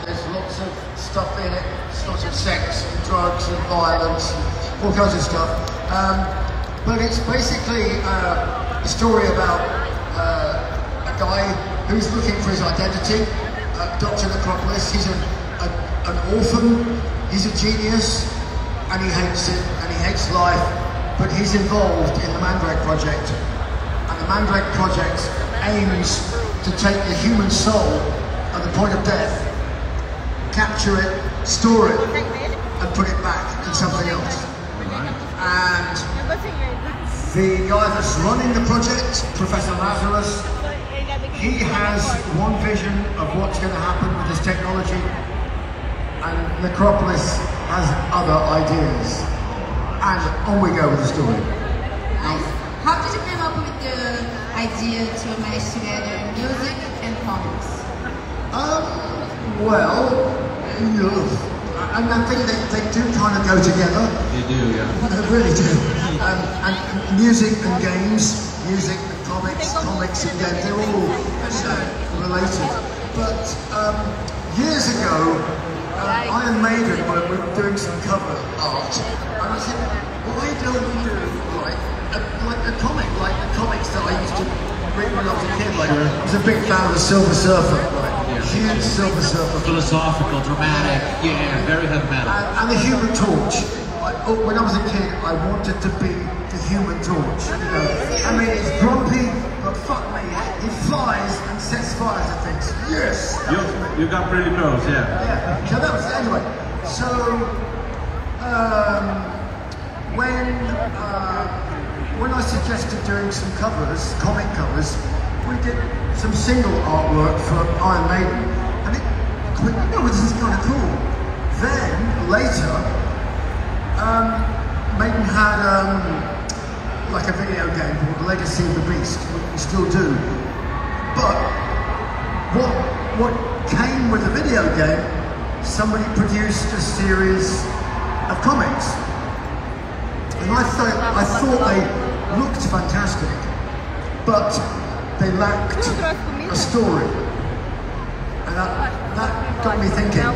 There's lots of stuff in it. There's lots of sex and drugs and violence and all kinds of stuff. But it's basically a story about a guy who's looking for his identity. Dr. Necropolis, he's an orphan, he's a genius, and he hates it, and he hates life, but he's involved in the Mandrake Project. And the Mandrake Project aims to take the human soul at the point of death, capture it, store it, and put it back in something else. And the guy that's running the project, Professor Lazarus, he has one vision of what's going to happen with this technology, and Necropolis has other ideas. And on we go with the story. Nice. How did you come up with the idea to mash together music and comics? Well, and I think they do kind of go together. They do, yeah. They really do. And music and games, music and comics and games, they're all related. But years ago, Iron Maiden were doing some cover art, and I said, why don't we do like a comic, like the comics that I used to read when I was a kid? Like, I was a big fan of the Silver Surfer, huge Silver Surfer. Philosophical, dramatic, yeah, very heavy metal. And the Human Torch. When I was a kid, I wanted to be the Human Torch. You know? I mean, it's grumpy, but fuck me, he flies and sets fires to things. Yes! You got pretty close, yeah. Yeah, so that was, anyway. So, when I suggested doing some covers, comic covers, we did some single artwork for Iron Maiden, and we went, oh, this is kind of cool. Then, later, Maiden had like a video game called Legacy of the Beast, we still do. But what came with the video game, somebody produced a series of comics. And I thought they looked fantastic, but they lacked a story. And that got me thinking,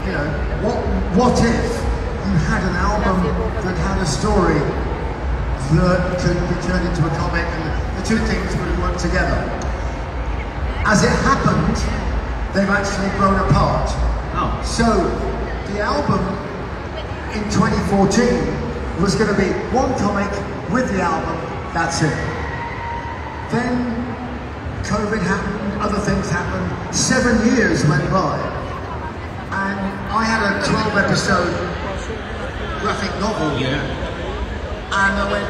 you know, what if you had an album that had a story that could be turned into a comic, and the two things would have worked together. As it happened, they've actually grown apart. Oh. So the album in 2014 was going to be one comic with the album, that's it. Then COVID happened, other things happened, 7 years went by, and I had a 12-episode graphic novel. Yeah. And I went,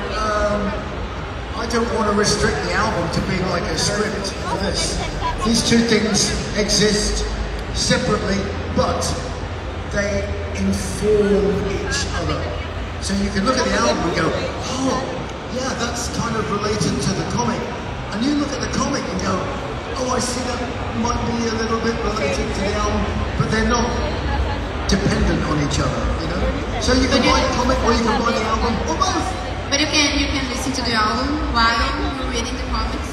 I don't want to restrict the album to being like a script for this. These two things exist separately, but they inform each other. So you can look at the album and go, oh, yeah, that's kind of related to the comic. And you look at the comic and go, oh, I see that might be a little bit related to the album, but they're not dependent on each other, you know? So you can buy the comic or you can buy the album, or both. But you can listen to the album while you're reading the comics?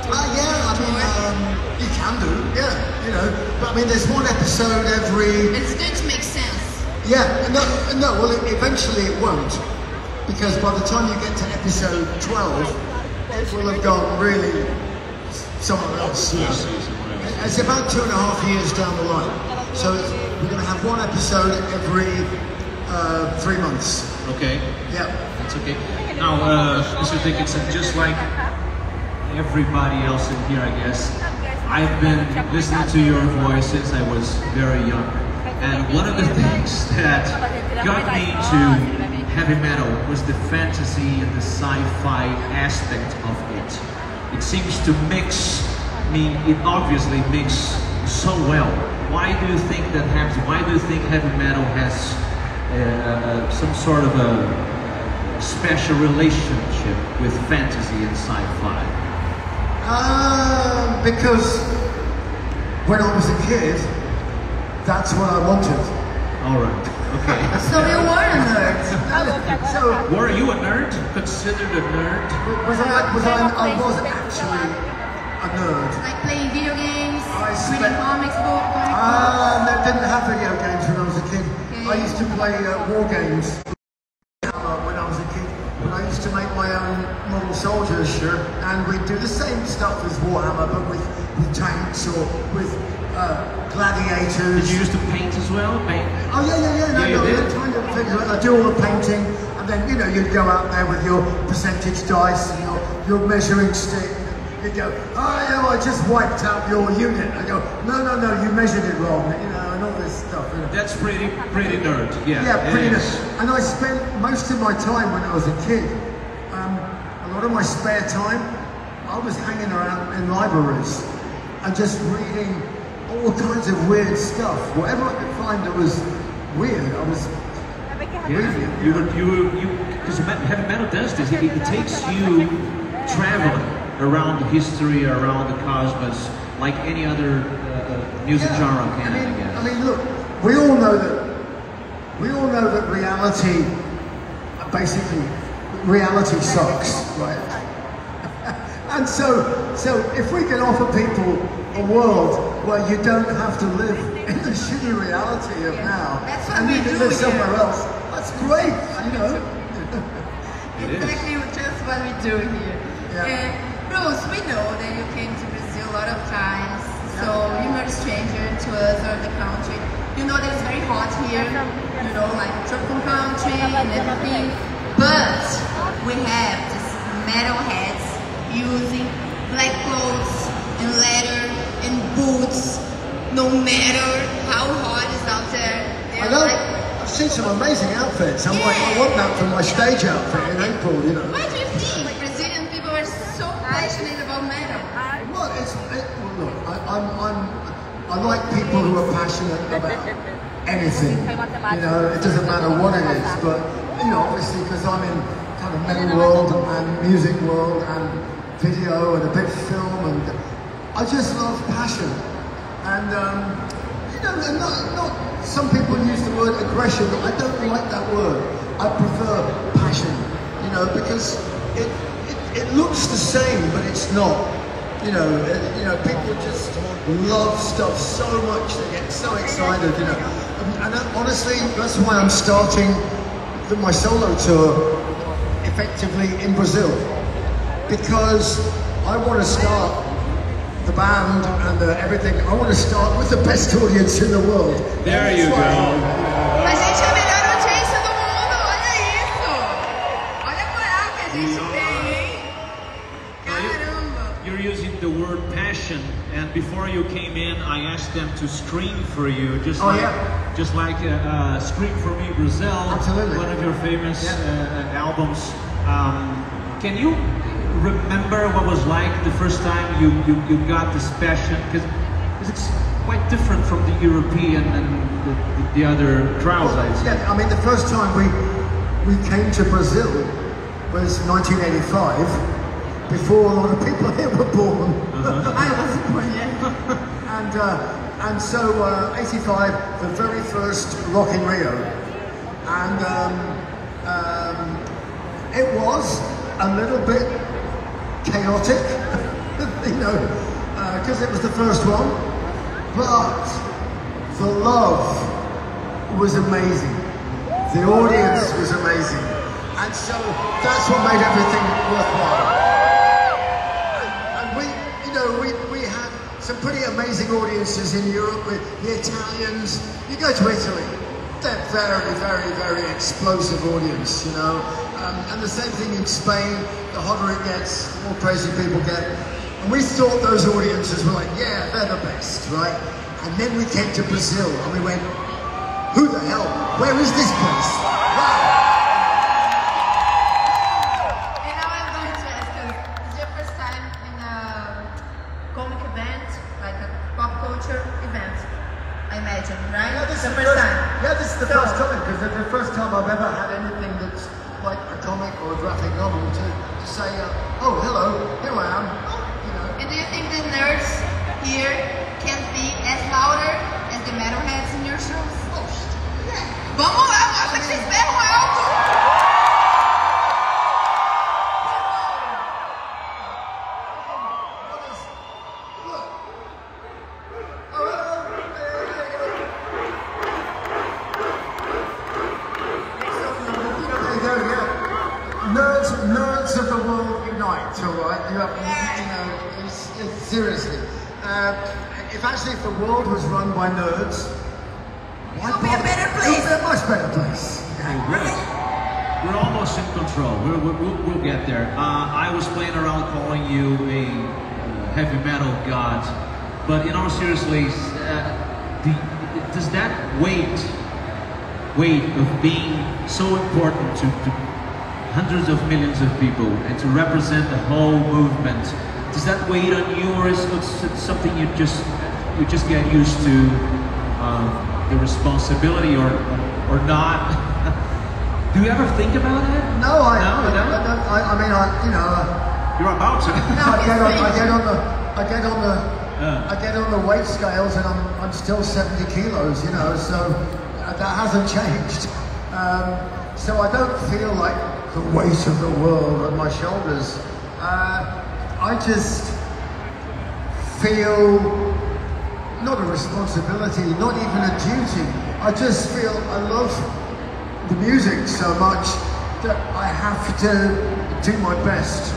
Yeah, I mean, you can do, yeah, you know. But I mean, there's one episode every... It's going to make sense. Yeah, no, well, eventually it won't. Because by the time you get to episode 12, it will have gone really somewhere else. You know? It's about 2.5 years down the line. So we're going to have one episode every 3 months. Okay. Yeah. That's okay. Now, Mr. Dickinson, just like everybody else in here, I guess, I've been listening to your voice since I was very young. And one of the things that got me into heavy metal was the fantasy and the sci-fi aspect of it. It seems to mix, I mean, it obviously mixes so well. Why do you think that happens? Why do you think heavy metal has some sort of a special relationship with fantasy and sci-fi? Because when I was a kid, that's what I wanted. All right. Okay. So you were a nerd. So were you a nerd? Considered a nerd? I was actually a nerd. Like playing video games, I reading comics books. That didn't play war games when I was a kid. And I used to make my own model soldiers, and we'd do the same stuff as Warhammer, but with tanks or with gladiators. Did you used to paint as well? Paint? Oh yeah. Kind of things. I do all the painting, and then you'd go out there with your percentage dice and your measuring stick. You'd go, oh yeah, I just wiped out your unit. I go, no, you measured it wrong, and all this stuff. That's pretty nerd, yeah. Yeah, pretty nerd. And I spent most of my time when I was a kid, a lot of my spare time, I was hanging around in libraries and just reading all kinds of weird stuff. Whatever I could find that was weird, I was reading. Because heavy metal does this. It takes you traveling around the history, around the cosmos, like any other music genre can, I guess. I mean, look, we all know that reality, basically, reality sucks, right? And so if we can offer people a world where you don't have to live in the shitty reality of now, and you can live somewhere else, that's great, Exactly, just what we do here. Yeah. Bruce, we know that you came to Brazil a lot of times, so you're not a stranger to us or the country. You know that it's very hot here, like tropical country and everything, but we have these metal heads using black clothes and leather and boots, no matter how hot it's out there. I know. I've seen some amazing outfits. I'm like, I want that for my stage outfit in April, Why do you think Brazilian people are so passionate about metal? Well, look, I like people who are passionate about anything. It doesn't matter what it is, but obviously because I'm in kind of metal world and music world and video and a bit film, and I just love passion. And and not some people use the word aggression. I don't like that word. I prefer passion. Because it looks the same, but it's not. People just love stuff so much, they get so excited, And honestly, that's why I'm starting my solo tour effectively in Brazil, because I want to start the band and everything. I want to start with the best audience in the world. There you go. A gente é a melhor audiência do mundo, olha isso! Olha a moral que a gente tem, hein? Caramba! You're using the word passion, and before you came in, I asked them to scream for you, just like Scream for Me Brazil, absolutely, one of your famous albums. Can you remember what was like the first time you got this passion? Because it's quite different from the European and the other crowds, I'd say. Yeah, I mean, the first time we came to Brazil was 1985, before a lot of people here were born. I wasn't born yet. And so 85, the very first Rock in Rio, and it was a little bit chaotic, because it was the first one, but the love was amazing, the audience was amazing, and so that's what made everything worthwhile. And we had some pretty amazing audiences in Europe with the Italians. You go to Italy, they're very, very, very explosive audience, and the same thing in Spain. The hotter it gets, the more crazy people get. And we thought those audiences were like, yeah, they're the best, right? And then we came to Brazil and we went, who the hell? Where is this place? Wow. And now I'm going to ask you, it's your first time in a comic event, like a pop culture event, I imagine, right? Yeah, this is is the first time. Yeah, this is the first time, because it's the first time I've ever had anything that's like a comic or a graphic novel to say, oh, hello, here I am. And do you think the nerds here can be as louder as the metalheads in your shows? Vamos lá, mostra que vocês berram alto! nerds of the world unite, all right? You know, seriously. If the world was run by nerds, it would be a better place. It would be a much better place. We're almost in control. We'll get there. I was playing around calling you a heavy metal god, but in all seriousness, does that weight of being so important to hundreds of millions of people and to represent the whole movement, does that weigh on you, or is it something you just get used to the responsibility, or not? Do you ever think about it? No, I mean, you know. You're about to. I get on the weight scales, and I'm still 70 kilos, you know. So that hasn't changed. So I don't feel like the weight of the world on my shoulders. I just feel not a responsibility, not even a duty. I just feel I love the music so much that I have to do my best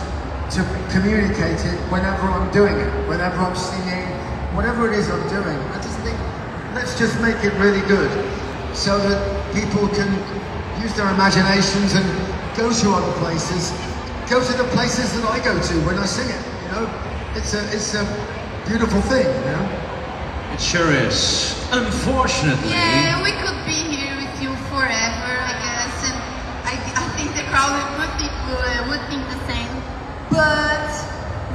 to communicate it whenever I'm doing it, whenever I'm singing, whatever it is I'm doing. I just think, let's just make it really good so that people can use their imaginations and go to other places, go to the places that I go to when I sing it, you know? It's a beautiful thing, you know? It sure is. Unfortunately. Yeah, we could be here with you forever, I guess, and I think the crowd would think the same, but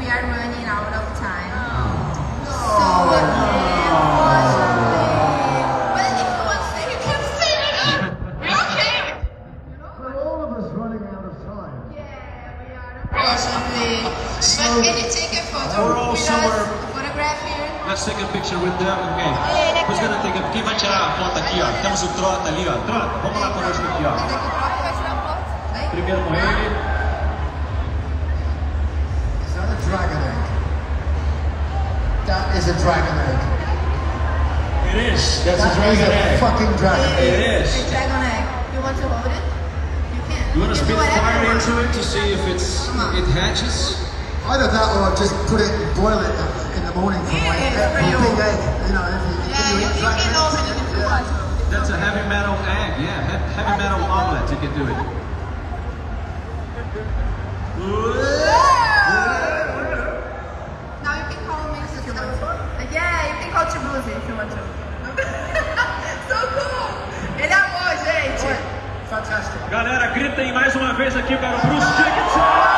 we are running out of time. So unfortunately. But if you want to stay, you can stay. Okay. We're all of us running out of time. Yeah, we are unfortunately. But can you take a photo We're all with somewhere. us? Photograph here. Let's take a picture with them. Okay. Who's gonna take a? Quem vai tirar a foto aqui, ó? Temos o Trota ali, ó. Trota, vamos lá conosco aqui, ó. Esse aqui próprio vai tirar foto. Vem. Primeiro com ele. Is that a dragon egg? That is a dragon egg. It is. That's That a dragon is a egg. fucking dragon egg. It is. A dragon egg. You want to hold it? You can. You want to can spit do whatever fire you want. into it to see if it hatches? Either that or I'll just put it, boil it in the morning for my Yeah, big for you. egg. You know, Yeah, you dragon can eggs? open it if you want. That's a heavy metal egg. Yeah, heavy metal omelet. You can do it. Now you can call me if you want to. Yeah, you can call Tibuzi if you want to. So cool! Ele amou, gente! Fantastic. Galera, gritem mais uma vez aqui para o Bruce Dickinson.